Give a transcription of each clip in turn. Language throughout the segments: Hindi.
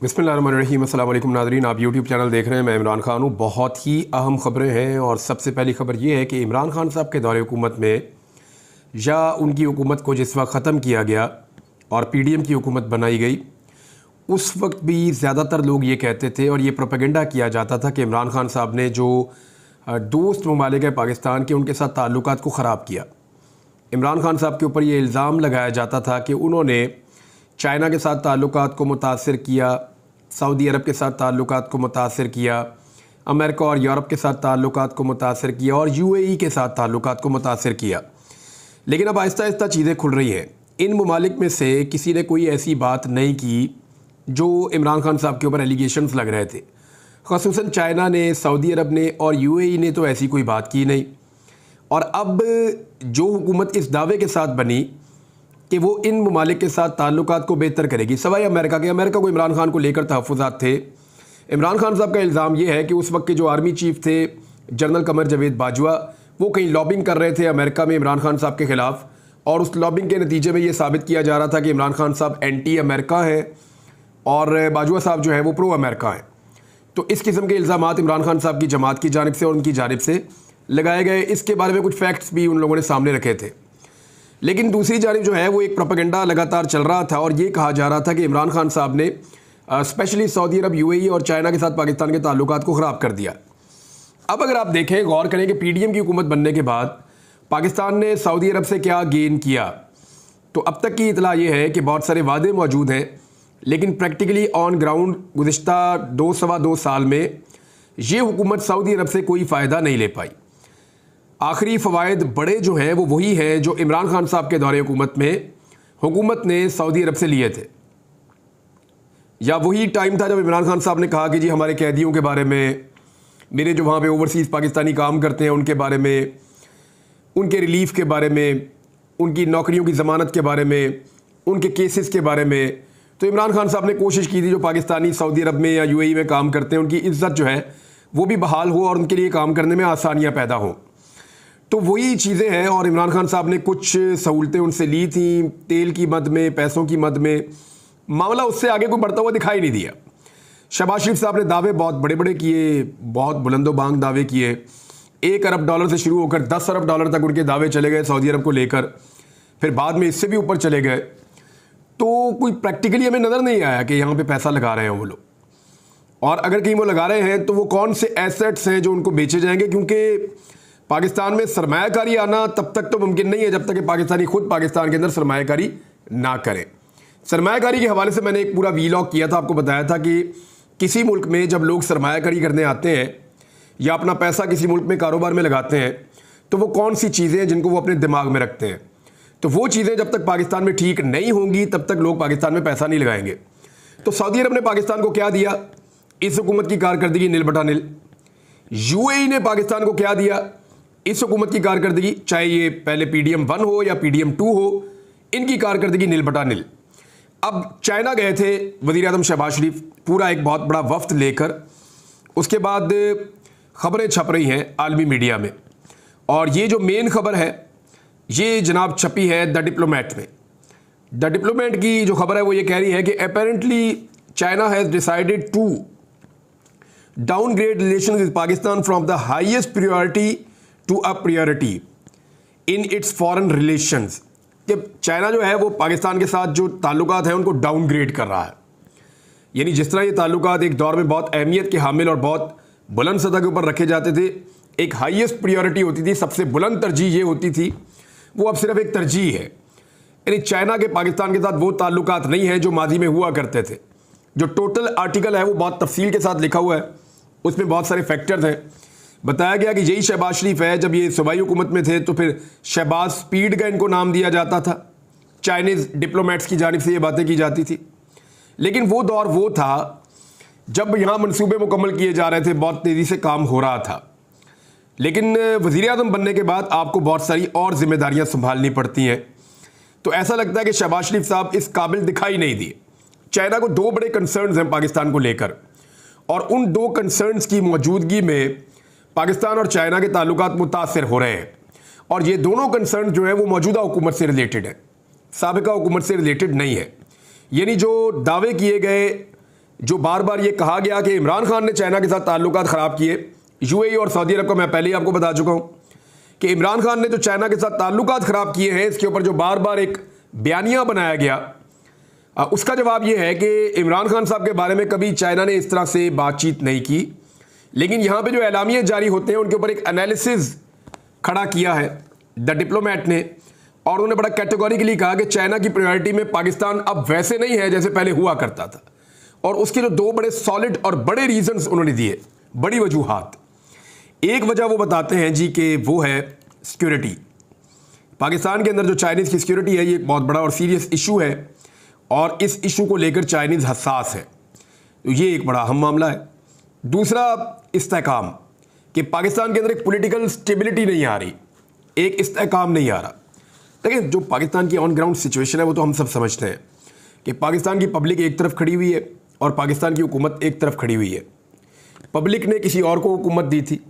बिस्मिल्लाहिर्रहमानिर्रहीम। अस्सलाम वालेकुम नाज़रीन, आप यूट्यूब चैनल देख रहे हैं। मैं इमरान खान हूँ। बहुत ही अहम ख़बरें हैं और सबसे पहली ख़बर ये है कि इमरान खान साहब के दौरे हुकूमत में या उनकी हुकूमत को जिस वक्त ख़त्म किया गया और पीडीएम की हुकूमत बनाई गई, उस वक्त भी ज़्यादातर लोग ये कहते थे और ये प्रोपेगेंडा किया जाता था कि इमरान खान साहब ने जो दोस्त ममालिक है पाकिस्तान के, उनके साथ ताल्लुकात को ख़राब किया। इमरान खान साहब के ऊपर ये इल्ज़ाम लगाया जाता था कि उन्होंने चाइना के साथ ताल्लुकात को मुतासर किया, सऊदी अरब के साथ ताल्लुकात को मुतासर किया, अमेरिका और यूरोप के साथ ताल्लुकात को मुतासर किया और यूएई के साथ ताल्लुकात को मुतासर किया। लेकिन अब आहिस्ता आहिस्ता चीज़ें खुल रही हैं। इन ममालिक में से किसी ने कोई ऐसी बात नहीं की जो इमरान खान साहब के ऊपर एलिगेशंस लग रहे थे। ख़ुसूसन चाइना ने, सऊदी अरब ने और यूएई ने तो ऐसी कोई बात की नहीं। और अब जो हुकूमत इस दावे के साथ बनी कि वो इन ममालिक के साथ ताल्लुकात को बेहतर करेगी, सवाए अमेरिका के। अमेरिका को इमरान खान को लेकर तहफ़्फ़ुज़ात थे। इमरान खान साहब का इल्ज़ाम ये है कि उस वक्त के जो आर्मी चीफ थे जनरल कमर जावेद बाजवा, वो कहीं लॉबिंग कर रहे थे अमेरिका में इमरान खान साहब के ख़िलाफ़, और उस लॉबिंग के नतीजे में ये साबित किया जा रहा था कि इमरान खान साहब एंटी अमेरिका हैं और बाजवा साहब जो है वो प्रो अमेरिका हैं। तो इस किस्म के इल्ज़ामात इमरान खान साहब की जमात की जानिब से और उनकी जानिब से लगाए गए। इसके बारे में कुछ फैक्ट्स भी उन लोगों ने सामने रखे थे। लेकिन दूसरी जानिब जो है वो एक प्रोपेगेंडा लगातार चल रहा था और ये कहा जा रहा था कि इमरान खान साहब ने स्पेशली सऊदी अरब, यूएई और चाइना के साथ पाकिस्तान के ताल्लुकात को ख़राब कर दिया। अब अगर आप देखें, गौर करें कि पीडीएम की हुकूमत बनने के बाद पाकिस्तान ने सऊदी अरब से क्या गेन किया, तो अब तक की इतला ये है कि बहुत सारे वादे मौजूद हैं, लेकिन प्रैक्टिकली ऑन ग्राउंड गुज़िश्ता 2 साल में ये हुकूमत सऊदी अरब से कोई फ़ायदा नहीं ले पाई। आखिरी फ़वाइद बड़े जो हैं वो वही हैं जो इमरान खान साहब के दौरे हुकूमत ने सऊदी अरब से लिए थे, या वही टाइम था जब इमरान खान साहब ने कहा कि जी हमारे कैदियों के बारे में, मेरे जो वहाँ पे ओवरसीज़ पाकिस्तानी काम करते हैं उनके बारे में, उनके रिलीफ़ के बारे में, उनकी नौकरियों की ज़मानत के बारे में, उनके केसेस के बारे में। तो इमरान खान साहब ने कोशिश की थी जो पाकिस्तानी सऊदी अरब में या यूएई में काम करते हैं उनकी इज़्ज़त जो है वो भी बहाल हो और उनके लिए काम करने में आसानियाँ पैदा हों। तो वही चीज़ें हैं और इमरान खान साहब ने कुछ सहूलतें उनसे ली थी, तेल की मद में, पैसों की मद में। मामला उससे आगे कोई बढ़ता हुआ दिखाई नहीं दिया। शहबाज शरीफ साहब ने दावे बहुत बड़े बड़े किए, बहुत बुलंदोबांग दावे किए। $1 अरब से शुरू होकर $10 अरब तक उनके दावे चले गए सऊदी अरब को लेकर, फिर बाद में इससे भी ऊपर चले गए। तो कोई प्रैक्टिकली हमें नज़र नहीं आया कि यहाँ पे पैसा लगा रहे हैं वो लोग, और अगर कहीं वो लगा रहे हैं तो वो कौन से एसेट्स हैं जो उनको बेचे जाएंगे, क्योंकि पाकिस्तान में सरमायाकारी आना तब तक तो मुमकिन नहीं है जब तक कि पाकिस्तानी खुद पाकिस्तान के अंदर सरमायाकारी ना करें। सरमायाकारी के हवाले से मैंने एक पूरा वीलॉग किया था, आपको बताया था कि किसी मुल्क में जब लोग सरमायाकारी करने आते हैं या अपना पैसा किसी मुल्क में कारोबार में लगाते हैं तो वो कौन सी चीज़ें हैं जिनको वो अपने दिमाग में रखते हैं। तो वो चीज़ें जब तक पाकिस्तान में ठीक नहीं होंगी तब तक लोग पाकिस्तान में पैसा नहीं लगाएंगे। तो सऊदी अरब ने पाकिस्तान को क्या दिया? इस हुकूमत की कारकर्दगी नील बटा नील। यूएई ने पाकिस्तान को क्या दिया? इस हुकूमत की कारकर्दगी, चाहे ये पहले पीडीएम 1 हो या पीडीएम 2 हो, इनकी कारकर्दगी नील बटा नील। अब चाइना गए थे वज़ीर आज़म शहबाज शरीफ, पूरा एक बहुत बड़ा वफ्द लेकर। उसके बाद ख़बरें छप रही हैं आलमी मीडिया में, और ये जो मेन ख़बर है ये जनाब छपी है द डिप्लोमेट में। द डिप्लोमेट की जो खबर है वो ये कह रही है कि apparently China has decided to downgrade relations with Pakistan from the highest priority to a priority in its foreign relations. कि चाइना जो है वो पाकिस्तान के साथ जो ताल्लुकात हैं उनको डाउनग्रेड कर रहा है। यानी जिस तरह ये ताल्लुकात एक दौर में बहुत अहमियत के हामिल और बहुत बुलंद सतह के ऊपर रखे जाते थे, एक हाईएस्ट प्रायोरिटी होती थी, सबसे बुलंद तरजीह ये होती थी, वो अब सिर्फ एक तरजीह है। यानी चाइना के पाकिस्तान के साथ वो ताल्लुकात नहीं है जो माजी में हुआ करते थे। जो टोटल आर्टिकल है वो बहुत तफसील के साथ लिखा हुआ है, उसमें बहुत सारे फैक्टर्स हैं। बताया गया कि यही शहबाज शरीफ है, जब ये सूबाई हुकूमत में थे तो फिर शहबाज स्पीड का इनको नाम दिया जाता था, चाइनीज़ डिप्लोमेट्स की जानिब से ये बातें की जाती थी। लेकिन वो दौर वो था जब यहाँ मनसूबे मुकम्मल किए जा रहे थे, बहुत तेज़ी से काम हो रहा था। लेकिन वज़ीर आज़म बनने के बाद आपको बहुत सारी और जिम्मेदारियाँ संभालनी पड़ती हैं, तो ऐसा लगता है कि शहबाज शरीफ साहब इस काबिल दिखाई नहीं दिए। चाइना को 2 बड़े कंसर्न्स हैं पाकिस्तान को लेकर, और उन 2 कंसर्न्स की मौजूदगी में पाकिस्तान और चाइना के ताल्लुकात मुतासर हो रहे हैं। और ये दोनों कंसर्न जो है वो मौजूदा हुकूमत से रिलेटेड है, साबिका हुकूमत से रिलेटेड नहीं है। यानी जो दावे किए गए जो बार बार ये कहा गया कि इमरान खान ने चाइना के साथ ताल्लुकात ख़राब किए। यूएई और सऊदी अरब को मैं पहले ही आपको बता चुका हूँ कि इमरान खान ने जो चाइना के साथ ताल्लुकात ख़राब किए हैं, इसके ऊपर जो बार बार एक बयानिया बनाया गया, उसका जवाब ये है कि इमरान खान साहब के बारे में कभी चाइना ने इस तरह से बातचीत नहीं की। लेकिन यहाँ पे जो एलामिये जारी होते हैं उनके ऊपर एक एनालिसिस खड़ा किया है द डिप्लोमेट ने, और उन्होंने बड़ा कैटेगोरिकली कहा कि चाइना की प्रायोरिटी में पाकिस्तान अब वैसे नहीं है जैसे पहले हुआ करता था। और उसके जो दो बड़े सॉलिड और बड़े रीजंस उन्होंने दिए, बड़ी वजूहात। एक वजह वो बताते हैं जी कि वो है सिक्योरिटी। पाकिस्तान के अंदर जो चाइनीज़ की सिक्योरिटी है, ये एक बहुत बड़ा और सीरियस इशू है और इस इशू को लेकर चाइनीज़ हसास है, तो ये एक बड़ा अहम मामला है। दूसरा इस्तेहकाम, कि पाकिस्तान के अंदर एक पॉलिटिकल स्टेबिलिटी नहीं आ रही, एक इस्तेहकाम नहीं आ रहा। देखिए, जो पाकिस्तान की ऑन ग्राउंड सिचुएशन है वो तो हम सब समझते हैं कि पाकिस्तान की पब्लिक एक तरफ खड़ी हुई है और पाकिस्तान की हुकूमत एक तरफ खड़ी हुई है। पब्लिक ने किसी और को हुकूमत दी थी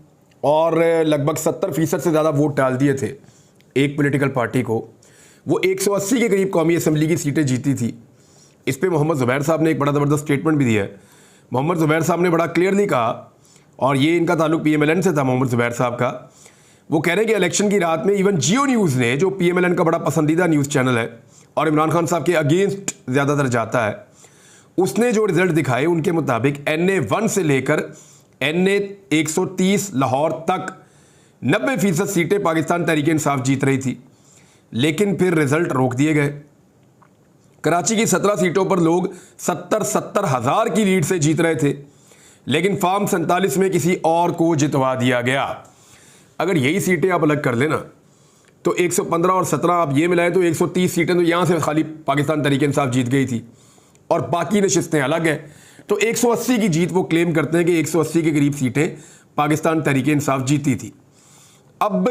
और लगभग 70% से ज़्यादा वोट डाल दिए थे एक पॉलिटिकल पार्टी को। वो 180 के करीब कौमी असम्बली की सीटें जीती थी। इस पर मोहम्मद ज़ुबैर साहब ने एक बड़ा ज़बरदस्त स्टेटमेंट भी दिया है। मोहम्मद ज़ुबैर साहब ने बड़ा क्लियरली कहा, और ये इनका ताल्लुक PMLN से था, मोहम्मद ज़ुबैर साहब का। वो कह रहे हैं कि इलेक्शन की रात में इवन जियो न्यूज़ ने, जो PMLN का बड़ा पसंदीदा न्यूज़ चैनल है और इमरान खान साहब के अगेंस्ट ज़्यादातर जाता है, उसने जो रिजल्ट दिखाए उनके मुताबिक NA1 से लेकर NA130 लाहौर तक 90% सीटें पाकिस्तान तहरीक इंसाफ जीत रही थी। लेकिन फिर रिजल्ट रोक दिए गए। कराची की 17 सीटों पर लोग 70 हज़ार की लीड से जीत रहे थे, लेकिन फॉर्म 47 में किसी और को जितवा दिया गया। अगर यही सीटें आप अलग कर लेना तो 115 और 17 आप ये मिलाएं तो 130 सीटें तो यहाँ से खाली पाकिस्तान तहरीक इंसाफ जीत गई थी और बाकी नशिस्तें अलग हैं। तो 180 की जीत वो क्लेम करते हैं कि 180 के करीब सीटें पाकिस्तान तहरीक इंसाफ जीती थी। अब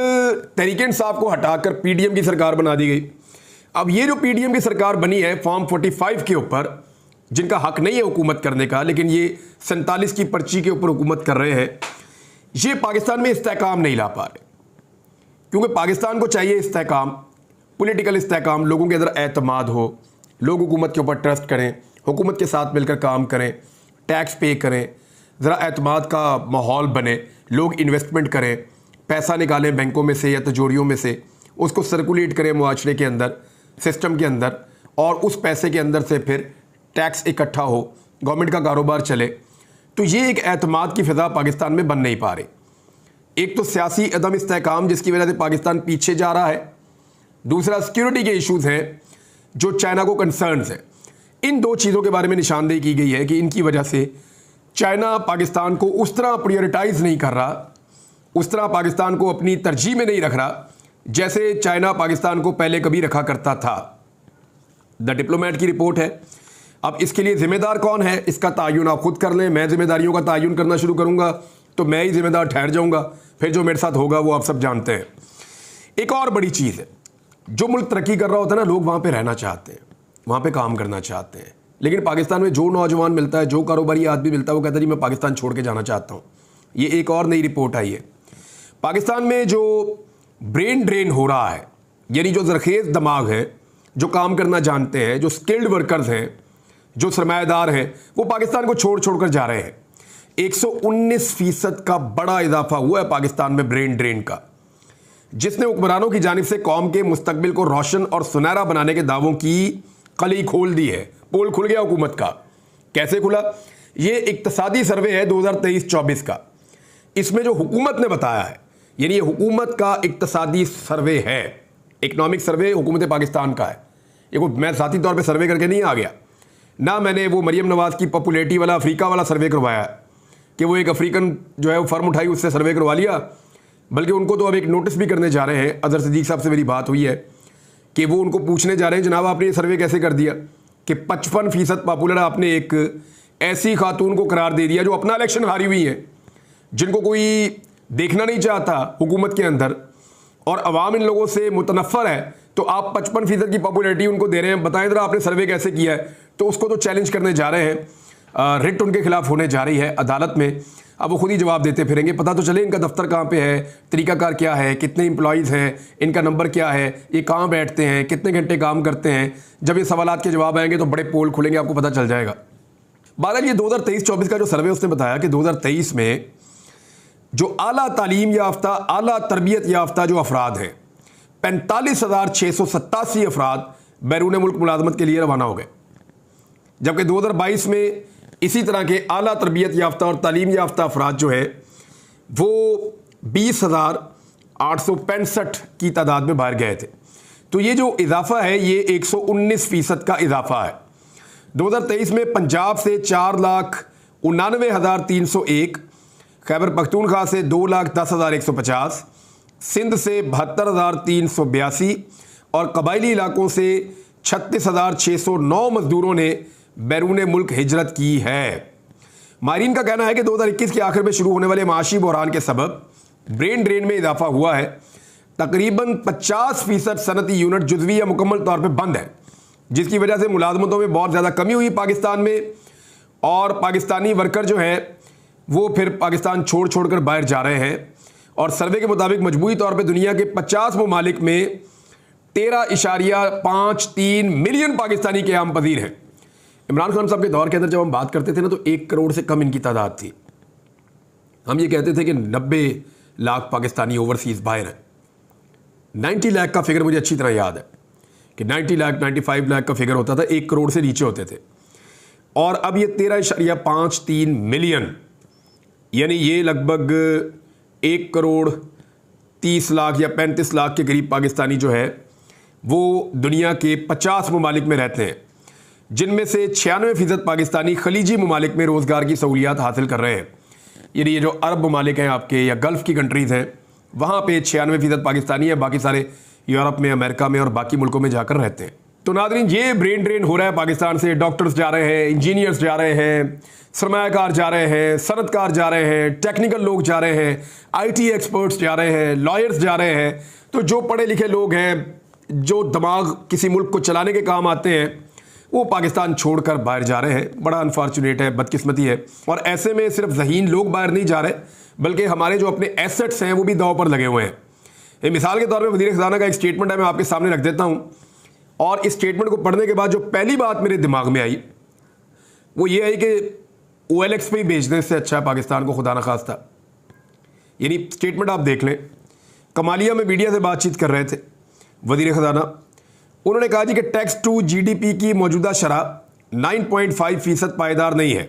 तहरीक इंसाफ को हटाकर PDM की सरकार बना दी गई। अब ये जो PDM की सरकार बनी है फॉर्म 45 के ऊपर, जिनका हक नहीं है हुकूमत करने का, लेकिन ये 47 की पर्ची के ऊपर हुकूमत कर रहे हैं, ये पाकिस्तान में इस्तेहकाम नहीं ला पा रहे। क्योंकि पाकिस्तान को चाहिए इस्तेहकाम, पॉलिटिकल इस्तेहकाम, लोगों के अंदर एतमाद हो, लोग हुकूमत के ऊपर ट्रस्ट करें, हुकूमत के साथ मिलकर काम करें, टैक्स पे करें, ज़रा एतमाद का माहौल बने, लोग इन्वेस्टमेंट करें, पैसा निकालें बैंकों में से या तिजोरियों में से, उसको सर्कुलेट करें मुआशरे के अंदर, सिस्टम के अंदर, और उस पैसे के अंदर से फिर टैक्स इकट्ठा हो, गवर्नमेंट का कारोबार चले। तो ये एक एतमाद की फ़िज़ा पाकिस्तान में बन नहीं पा रही। एक तो सियासी अदम इस्तेहकाम जिसकी वजह से पाकिस्तान पीछे जा रहा है, दूसरा सिक्योरिटी के इश्यूज़ हैं जो चाइना को कंसर्न्स हैं। इन दो चीज़ों के बारे में निशानदेही की गई है कि इनकी वजह से चाइना पाकिस्तान को उस तरह प्रायोरिटाइज नहीं कर रहा, उस तरह पाकिस्तान को अपनी तरजीह में नहीं रख रहा जैसे चाइना पाकिस्तान को पहले कभी रखा करता था। द डिप्लोमेट की रिपोर्ट है। अब इसके लिए ज़िम्मेदार कौन है, इसका तायुन आप खुद कर लें। मैं जिम्मेदारियों का तायुन करना शुरू करूँगा तो मैं ही जिम्मेदार ठहर जाऊँगा, फिर जो मेरे साथ होगा वो आप सब जानते हैं। एक और बड़ी चीज़ है, जो मुल्क तरक्की कर रहा होता है ना, लोग वहाँ पे रहना चाहते हैं, वहाँ पे काम करना चाहते हैं। लेकिन पाकिस्तान में जो नौजवान मिलता है, जो कारोबारी आदमी मिलता है, वो कहता है जी मैं पाकिस्तान छोड़ के जाना चाहता हूँ। ये एक और नई रिपोर्ट आई है। पाकिस्तान में जो ब्रेन ड्रेन हो रहा है, यानी जो ज़रखेज़ दिमाग है, जो काम करना जानते हैं, जो स्किल्ड वर्कर्स हैं, जो सरमायादार हैं, वो पाकिस्तान को छोड़ छोड़ कर जा रहे हैं। 119% का बड़ा इजाफा हुआ है पाकिस्तान में ब्रेन ड्रेन का, जिसने हुक्मरानों की जानिब से कौम के मुस्तकबिल को रोशन और सुनहरा बनाने के दावों की कली खोल दी है। पोल खुल गया हुकूमत का। कैसे खुला? ये इक्तसादी सर्वे है 2023-24 का। इसमें जो हुकूमत ने बताया है, यानी ये हुकूमत का इक्तसादी सर्वे है, इकनॉमिक सर्वे हुकूमत पाकिस्तान का है। ये कोई मैं ज़ाती तौर पे सर्वे करके नहीं आ गया ना, मैंने वो मरियम नवाज़ की पॉपुलैरिटी वाला अफ्रीका वाला सर्वे करवाया कि वो एक अफ्रीकन जो है वो फर्म उठाई, उससे सर्वे करवा लिया। बल्कि उनको तो अब एक नोटिस भी करने जा रहे हैं। अजहर सिद्दीक साहब से मेरी बात हुई है कि वो उनको पूछने जा रहे हैं, जनाब आपने ये सर्वे कैसे कर दिया कि 55% पॉपुलर आपने एक ऐसी खातून को करार दे दिया जो अपना इलेक्शन हारी हुई है, जिनको कोई देखना नहीं चाहता हुकूमत के अंदर, और अवाम इन लोगों से मुतनफ़र है, तो आप 55% की पॉपुलैरिटी उनको दे रहे हैं। बताएं ज़रा आपने सर्वे कैसे किया है? तो उसको तो चैलेंज करने जा रहे हैं। रिट उनके खिलाफ होने जा रही है अदालत में। अब वो खुद ही जवाब देते फिरेंगे, पता तो चले इनका दफ्तर कहाँ पे है, तरीकाकार क्या है, कितने एम्प्लॉयज़ हैं, इनका नंबर क्या है, ये कहाँ बैठते हैं, कितने घंटे काम करते हैं। जब ये सवालात के जवाब आएंगे तो बड़े पोल खुलेंगे, आपको पता चल जाएगा। बहरहाल ये 2023-24 का जो सर्वे उसने बताया कि 2023 में जो आला तालीम याफ्ता, आला तरबियत याफ्ता जो अफराद हैं, 45,687 अफराद बैरून मुल्क मुलाजमत के लिए रवाना हो गए, जबकि 2022 में इसी तरह के आला तरबियत याफ्ता और तालीम याफ्ता अफराद जो है वो 20,865 की तादाद में बाहर गए थे। तो ये जो इजाफा है ये 119% का इजाफा है। 2023 में पंजाब से 4,99,301, खैबर पख्तूनख्वा से 2,10,150, सिंध से 72,382 और कबायली इलाकों से 36,609 मजदूरों ने बैरून मुल्क हिजरत की है। माहिरीन का कहना है कि 2021 के आखिर में शुरू होने वाले माशी बहरान के सबब ब्रेन ड्रेन में इजाफा हुआ है। तकरीबन 50% सनती यूनिट जुज़वी या मुकम्मल तौर पर बंद है, जिसकी वजह से मुलाजमतों में बहुत ज़्यादा कमी हुई पाकिस्तान में, और पाकिस्तानी वर्कर जो हैं वो फिर पाकिस्तान छोड़ कर बाहर जा रहे हैं। और सर्वे के मुताबिक मजमूई तौर पे दुनिया के 50 ममालिक में 13.53 मिलियन पाकिस्तानी क़याम पज़ीर हैं। इमरान खान साहब के दौर के अंदर जब हम बात करते थे ना, तो 1 करोड़ से कम इनकी तादाद थी। हम ये कहते थे कि 90 लाख पाकिस्तानी ओवरसीज़ बाहर हैं। 90 लाख का फिगर मुझे अच्छी तरह याद है कि 90 लाख 95 लाख का फिगर होता था, 1 करोड़ से नीचे होते थे। और अब ये 13.53 मिलियन, यानी ये लगभग 1 करोड़ 30 लाख या 35 लाख के करीब पाकिस्तानी जो है वो दुनिया के 50 ममालिक में रहते हैं, जिनमें से 96% पाकिस्तानी खलीजी ममालिक में रोज़गार की सहूलियात हासिल कर रहे हैं। यानी ये जो अरब ममालिक हैं आपके या गल्फ़ की कंट्रीज़ हैं, वहाँ पे 96% पाकिस्तानी है, बाकी सारे यूरोप में, अमेरिका में और बाकी मुल्कों में जाकर रहते हैं। तो नादरीन, ये ब्रेन ड्रेन हो रहा है पाकिस्तान से। डॉक्टर्स जा रहे हैं, इंजीनियर्स जा रहे हैं, सरमायाकार जा रहे हैं, सनतकार जा रहे हैं, टेक्निकल लोग जा रहे हैं, IT एक्सपर्ट्स जा रहे हैं, लॉयर्स जा रहे हैं। तो जो पढ़े लिखे लोग हैं, जो दिमाग किसी मुल्क को चलाने के काम आते हैं, वो पाकिस्तान छोड़कर बाहर जा रहे हैं। बड़ा अनफॉर्चुनेट है, बदकिस्मती है। और ऐसे में सिर्फ ज़हीन लोग बाहर नहीं जा रहे, बल्कि हमारे जो अपने एसेट्स हैं वो भी दांव पर लगे हुए हैं। मिसाल के तौर पर वज़ीर ख़ज़ाना का एक स्टेटमेंट है, मैं आपके सामने रख देता हूँ। और इस स्टेटमेंट को पढ़ने के बाद जो पहली बात मेरे दिमाग में आई वो ये है कि OLX पे ही बेचने से अच्छा है पाकिस्तान को, खुदा न खास्ता। यानी स्टेटमेंट आप देख लें। कमालिया में मीडिया से बातचीत कर रहे थे वज़ीर ख़ज़ाना। उन्होंने कहा जी कि टैक्स टू GDP की मौजूदा शरह 9.5% पायदार नहीं है।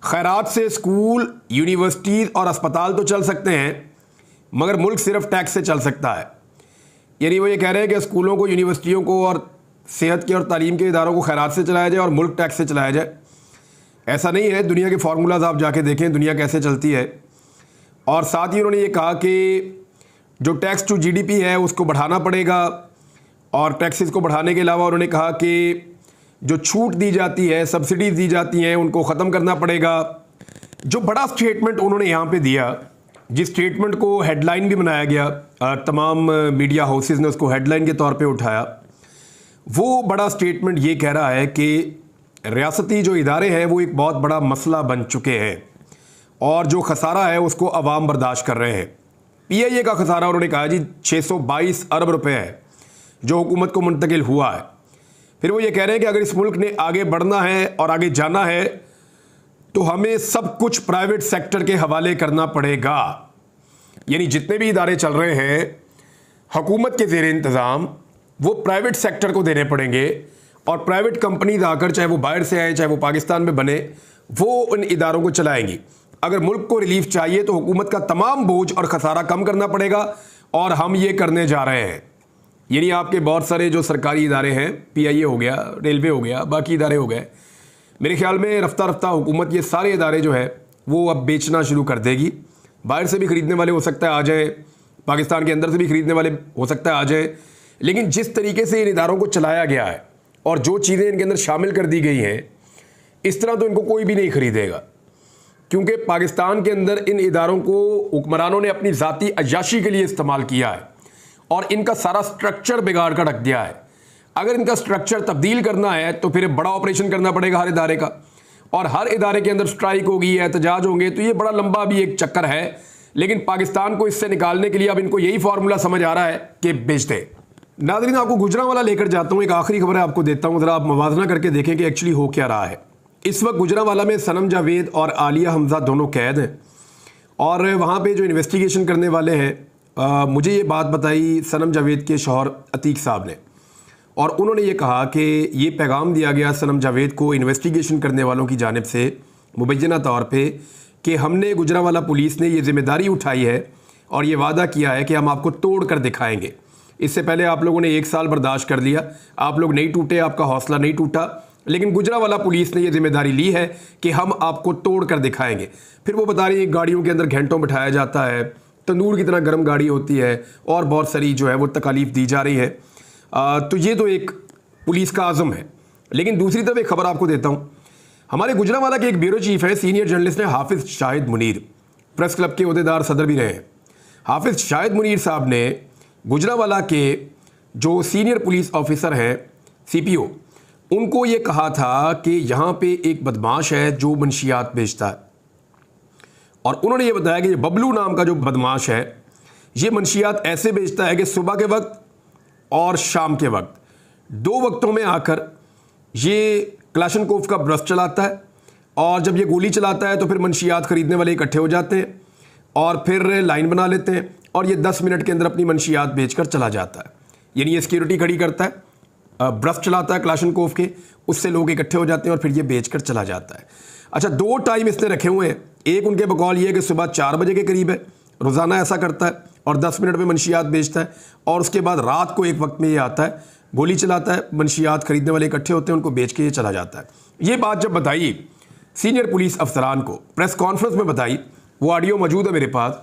खैरात से स्कूल, यूनिवर्सिटीज़ और अस्पताल तो चल सकते हैं, मगर मुल्क सिर्फ टैक्स से चल सकता है। यानी वो ये कह रहे हैं कि स्कूलों को, यूनिवर्सिटियों को और सेहत के और तालीम के इदारों को खैरात से चलाया जाए और मुल्क टैक्स से चलाया जाए। ऐसा नहीं है। दुनिया के फार्मूलाज आप जाके देखें दुनिया कैसे चलती है। और साथ ही उन्होंने ये कहा कि जो टैक्स टू GDP है उसको बढ़ाना पड़ेगा, और टैक्सेस को बढ़ाने के अलावा उन्होंने कहा कि जो छूट दी जाती है, सब्सिडीज दी जाती हैं, उनको ख़त्म करना पड़ेगा। जो बड़ा स्टेटमेंट उन्होंने यहाँ पे दिया, जिस स्टेटमेंट को हेडलाइन भी बनाया गया, तमाम मीडिया हाउसेस ने उसको हेडलाइन के तौर पे उठाया, वो बड़ा स्टेटमेंट ये कह रहा है कि रियासती जो इदारे हैं वो एक बहुत बड़ा मसला बन चुके हैं, और जो खसारा है उसको अवाम बर्दाश्त कर रहे हैं। PIA का खसारा उन्होंने कहा जी 622 अरब रुपए है जो हुकूमत को मुंतकिल हुआ है। फिर वो ये कह रहे हैं कि अगर इस मुल्क ने आगे बढ़ना है और आगे जाना है तो हमें सब कुछ प्राइवेट सेक्टर के हवाले करना पड़ेगा। यानी जितने भी इदारे चल रहे हैं हुकूमत के ज़ेर इंतज़ाम, वो प्राइवेट सेक्टर को देने पड़ेंगे, और प्राइवेट कंपनीज आकर, चाहे वो बाहर से आए चाहे वो पाकिस्तान में बने, वो उन इदारों को चलाएंगी। अगर मुल्क को रिलीफ चाहिए तो हुकूमत का तमाम बोझ और खसारा कम करना पड़ेगा, और हम ये करने जा रहे हैं। यानी आपके बहुत सारे जो सरकारी इदारे हैं, PIA हो गया, रेलवे हो गया, बाकी इदारे हो गए, मेरे ख्याल में रफ्ता रफ्ता हुकूमत ये सारे इदारे जो है वो अब बेचना शुरू कर देगी। बाहर से भी ख़रीदने वाले हो सकता है आ जाए, पाकिस्तान के अंदर से भी ख़रीदने वाले हो सकता है आ जाए, लेकिन जिस तरीके से इन इदारों को चलाया गया है और जो चीज़ें इनके अंदर शामिल कर दी गई हैं, इस तरह तो इनको कोई भी नहीं ख़रीदेगा। क्योंकि पाकिस्तान के अंदर इन इदारों को हुक्मरानों ने अपनी ज़ाती अय्याशी के लिए इस्तेमाल किया है, और इनका सारा स्ट्रक्चर बिगाड़ कर रख दिया है। अगर इनका स्ट्रक्चर तब्दील करना है तो फिर बड़ा ऑपरेशन करना पड़ेगा हर इदारे का, और हर इदारे के अंदर स्ट्राइक होगी, एहतजाज होंगे, तो ये बड़ा लंबा भी एक चक्कर है। लेकिन पाकिस्तान को इससे निकालने के लिए अब इनको यही फार्मूला समझ आ रहा है कि बेच दे। नाज़रीन, आपको गुजरांवाला लेकर जाता हूँ, एक आखिरी खबर है आपको देता हूँ, ज़रा आप मवाजना करके देखें कि एक्चुअली हो क्या रहा है। इस वक्त गुजरांवाला में सनम जावेद और आलिया हमजा दोनों कैद हैं और वहाँ पे जो इन्वेस्टिगेशन करने वाले हैं मुझे ये बात बताई सनम जावेद के शौहर अतीक साहब ने, और उन्होंने ये कहा कि ये पैगाम दिया गया सनम जावेद को इन्वेस्टिगेशन करने वालों की जानिब से मुबैना तौर पे कि हमने गुजरांवाला पुलिस ने ये जिम्मेदारी उठाई है और ये वादा किया है कि हम आपको तोड़ कर दिखाएंगे। इससे पहले आप लोगों ने 1 साल बर्दाश्त कर लिया, आप लोग नहीं टूटे, आपका हौसला नहीं टूटा, लेकिन गुजरांवाला पुलिस ने ये जिम्मेदारी ली है कि हम आपको तोड़ कर दिखाएंगे। फिर वो बता रही है गाड़ियों के अंदर घंटों बिठाया जाता है, तंदूर की तरह गर्म गाड़ी होती है और बहुत सारी जो है वो तकालीफ दी जा रही है। तो ये तो एक पुलिस का आज़म है। लेकिन दूसरी तरफ एक खबर आपको देता हूँ, हमारे गुजरांवाला के एक ब्यूरो चीफ है, सीनियर जर्नलिस्ट है हाफिज़ शाहिद मुनीर, प्रेस क्लब के ओहदेदार सदर भी रहे हैं। हाफिज़ शाहिद मुनीर साहब ने गुजरांवाला के जो सीनियर पुलिस ऑफिसर हैं CPO, उनको ये कहा था कि यहाँ पे एक बदमाश है जो मंशियात बेचता है, और उन्होंने ये बताया कि ये बबलू नाम का जो बदमाश है ये मंशियात ऐसे बेचता है कि सुबह के वक्त और शाम के वक्त 2 वक्तों में आकर ये क्लाशनकोफ का ब्रश चलाता है, और जब ये गोली चलाता है तो फिर मंशियात खरीदने वाले इकट्ठे हो जाते हैं और फिर लाइन बना लेते हैं और ये 10 मिनट के अंदर अपनी मंशियात बेचकर चला जाता है। यानी ये सिक्योरिटी खड़ी करता है, ब्रश चलाता है क्लाशनकोफ के, उससे लोग इकट्ठे हो जाते हैं और फिर ये बेचकर चला जाता है। अच्छा, 2 टाइम इसने रखे हुए हैं, एक उनके बकौल ये है कि सुबह 4 बजे के करीब है, रोज़ाना ऐसा करता है और 10 मिनट में मंशियात बेचता है, और उसके बाद रात को एक वक्त में ये आता है, गोली चलाता है, मंशियात खरीदने वाले इकट्ठे होते हैं, उनको बेच के ये चला जाता है। ये बात जब बताई सीनियर पुलिस अफसरान को, प्रेस कॉन्फ्रेंस में बताई, वो ऑडियो मौजूद है मेरे पास,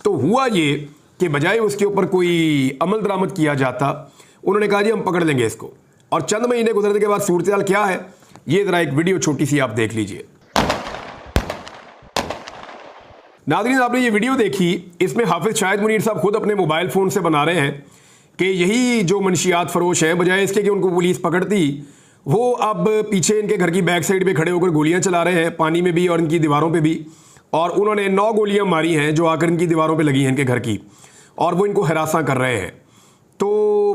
तो हुआ ये कि बजाय उसके ऊपर कोई अमल दरामद किया जाता, उन्होंने कहा जी हम पकड़ लेंगे इसको। और चंद महीने गुजरने के बाद सूरत हाल क्या है, ये ज़रा एक वीडियो छोटी सी आप देख लीजिए। नाज़रीन, आपने ये वीडियो देखी, इसमें हाफिज़ शाहिद मुनीर साहब खुद अपने मोबाइल फ़ोन से बना रहे हैं कि यही जो मंशियात फरोश हैं, बजाय इसके कि उनको पुलिस पकड़ती, वो अब पीछे इनके घर की बैक साइड पे खड़े होकर गोलियां चला रहे हैं, पानी में भी और इनकी दीवारों पे भी, और उन्होंने 9 गोलियां मारी हैं जो आकर इनकी दीवारों पे लगी हैं इनके घर की, और वो इनको हरासा कर रहे हैं। तो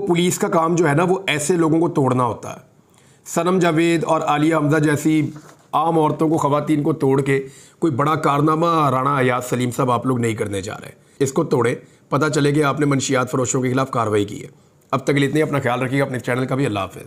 पुलिस का काम जो है ना वो ऐसे लोगों को तोड़ना होता है। सनम जावेद और आलिया हमजा जैसी आम औरतों को, ख़वातीन को तोड़ के कोई बड़ा कारनामा राणा अयाज सलीम साहब आप लोग नहीं करने जा रहे। इसको तोड़े, पता चले कि आपने मंशियात फरोशों के खिलाफ कार्रवाई की है। अब तक के लिए इतने, अपना ख्याल रखिएगा, अपने चैनल का भी। अल्लाह हाफ़िज़।